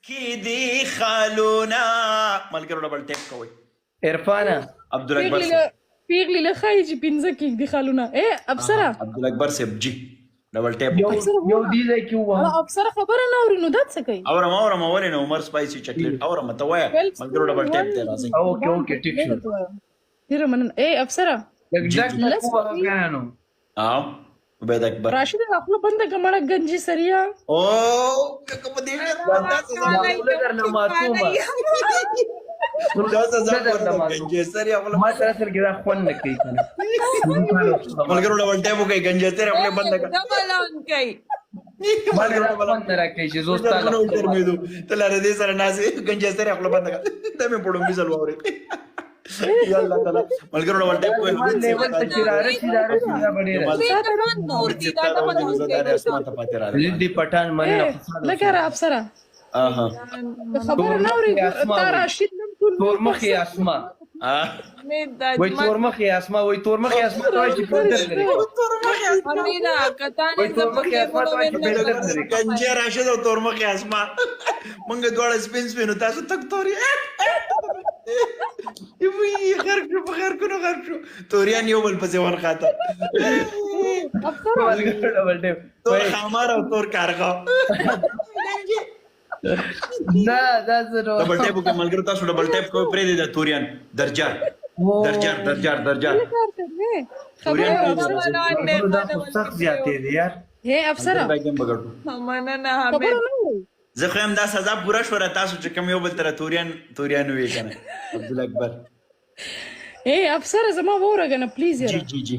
کې دی خالونا ملګرو ډبل ټیپ کوئ. عرفانه عبدالاکبر پیغلی له خای چې پنځه کې دی خالونه ابصره عبدالاکبر صاحب جی ډبل ټیپ یو دی ځای کې ووهم ابصره خبره نه اوري نو دا څه کوي اورم ولې نه عمر سپایسي چاکلیټ اورم ته وایه ملګرو ډبل ټیپ دی راځي. اوکې ټیک شو ډیره مننه ابصره لږ وګانو عبید اکبر راشد خپل بنده کمړه گنجي سریا او کوم دې درنه ماتومه گنجستری خپل ما سره سره ګرا خون نه کوي کنه ملګرو ډبل ټیپ کوي گنجستری خپل بند کړه ډبل اون کوي ما ګرا خون نه راکې چې زوستا نو ترمیدو تلاره دې سره ناسي گنجستری خپل بند کړه ته مې پړم مثال ووري یا الله تعالی ملګرو ډبل ټیپ کوي لیول ته چیراره دا بډې نور دي دا ډبل اون کوي اسمانه پاتې را لدی پټان مننه لکه را ابصره خبره نه اوري تا راشد نم ټول تورمخي اسما مې دا وای تورمخي اسما وای تورمخي اسما راځي چې پندر لري امینا کتان وای تورمخي اسما راځي چې پندر لري کنجه راشد او تورمخي اسما مونږ دواړه سپین سپینو تاسو تک توري وی غرق شو توریان یو بل پسې ورخاته ډبل ټیپ تور خامار او تور کارغه نه دا زرو ډبل ټیپ کوم ملګرو تاسو ډبل ټیپ کوئ پرې د توریان درجار توریان دا سخت زیاتې دي یار ابصره مننه خبره حمید نه اوري زه خو هم دا سزا پوره شوره تاسو چې کوم یو بل تر توریان وی کنه عبدالاکبر افسر زما وره کنه پلیز جی یاره جی جی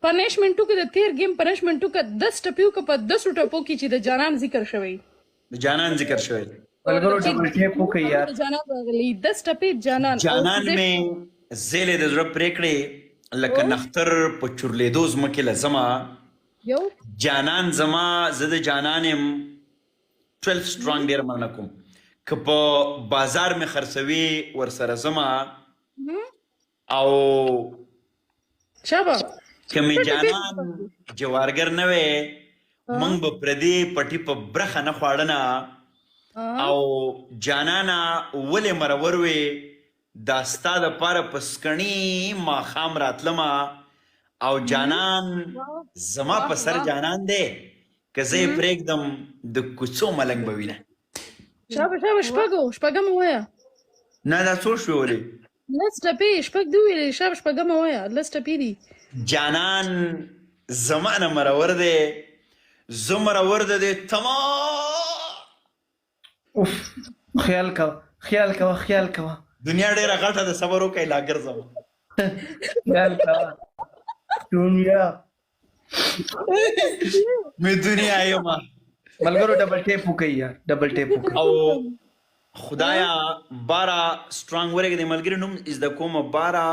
پنشمنټو کې د تیر گیم پنشمنټو کې 10 ټپیو کې په 10 ټپو کې چې د جانان ذکر شوی د جانان ذکر شوی ملګرو ډبل ټیپ وکي یار جانان راغلی 10 ټپی جانان مې زیلې د زړه پریکړې لکه نختر په چورلیدو زمکې لزما یو جانان زما زه د جانانم 12 سټرونګ ډیر مننه کوم که په بازار مې خرڅوي ورسره زما او شابه که مې جانان جوارګر نه وی موږ به پردي پټي په برخه نه خواړنه او جانانا ولې مرور وی دا ستا دپاره په سکڼي ماښام راتلمه او جانان زما په سر جانان دی که زه یې پرېږدم د کوڅو ملنګ به وینه شابه شپږم ووایه نه دا څو شوې ولې لس ټپې شپږ دی ویلې شابه شپږم ووایه لس ټپې دي جانان زما نه مرور دی زه مرور د دې اوف خیال کوه دنیا ډېره غټه ده صبر وکړئ لا ګرځم خیال کوه دنیا مې دنیا یم ملګرو ډبل ټیپ وکي یار ډبل ټیپ وکي او خدایا بارا سټرونګ ورګ دی ملګری نوم از د کومه بارا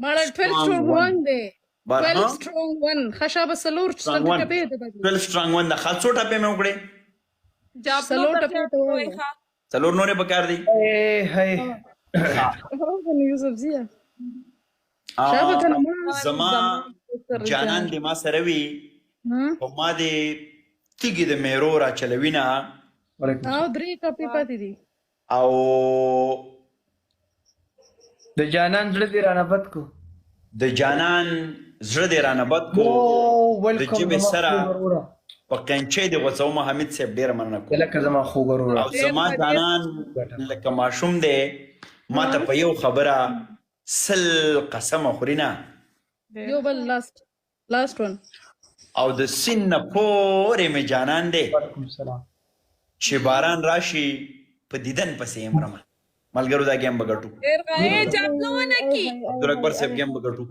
ماړه 12 سټرونګ 1 دی بارا 12 سټرونګ 1 خشابه سلور ټپې ده 12 سټرونګ 1 د خاصو ټپې مې وکړې جابلو ټپې وای ښا څلور نورې پکار دي هاي یوسف زیه شابه کنه زما جانان دی ما سره وي په ما دی تیږې د میرو را چلوینه او درې ټپې پاتې دي او د جانان زړه دې رانه بد کو د جانان زړه دې رانه بد کو د جبې سره په قینچۍ د غوڅوم حمید صاحب ډېره مننه کوم لکه زما خوږ ورور او زما جانان لکه ماشوم دی ما ته په یو خبره سل قسم خوري نه یو بل لاست ون او د سین نه پورې مې جانان دی چې باران راشي په دیدن پسې یې مرمه ملګرو دا گیم به ګټو جابلو نه کی عبدالاکبر صاحب گیم به ګټو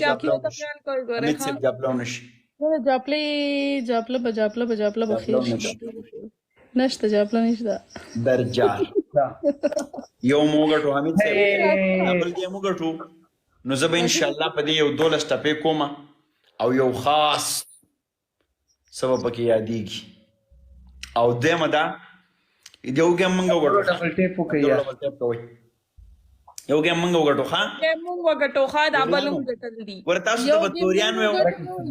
جابلو ته خیال کوي ګوره حمید صاحب جاپلو نشي جاپله بخیر نشته جاپله نشته درجار یو مو ګټو حمید صاحب بل گیم وګټو نو زه به انشاءالله په دې یو 12 ټپې کوم او یو خاص سبب پکې یادېږي او دیمه دا یو ګیم موږ وګټو ډبل ټیپ وکي یار یو ګیم موږ وګټو ښا مونږ وګټو ښا دا بلوم ګټل دي ور تاسو ته به توریان وایو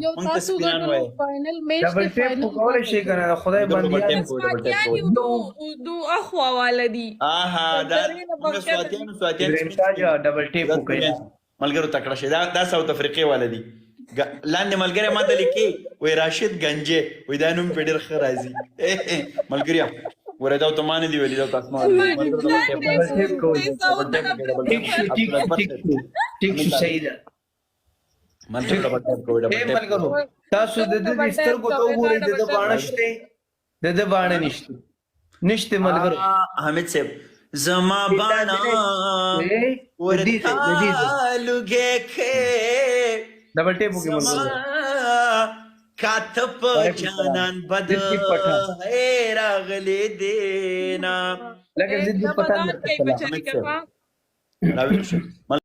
یو موږ ته تاسو سپینان غواړو وایو فائنل میچ ډبل ټیپ خو کولای شي کنه خدای باندې سواتیان یو دو اخوا والدي آها دا موږ سواتیان رمشاجا ډبل ټیپ وکړي ملګرو تکړه شي دا ساوث افریقې والدي لاندې ملګری ماته لیکي وای راشد گنجه وای دا نوم په ډېر ښه راځي ملګریا ورته دا ته مان دی ویلی دا تاسو ټیک شو صحیح ده ملګرو تاسو د دې سترګو ته وګورئ د باڼشته د باڼه نشته ملګرو حمید صاحب زما بانا ورته لګه کې ډبل ټیپ وکړئ ملګرو کاتپ جانان بد راغلی دینا لکه دې پتا نه راوي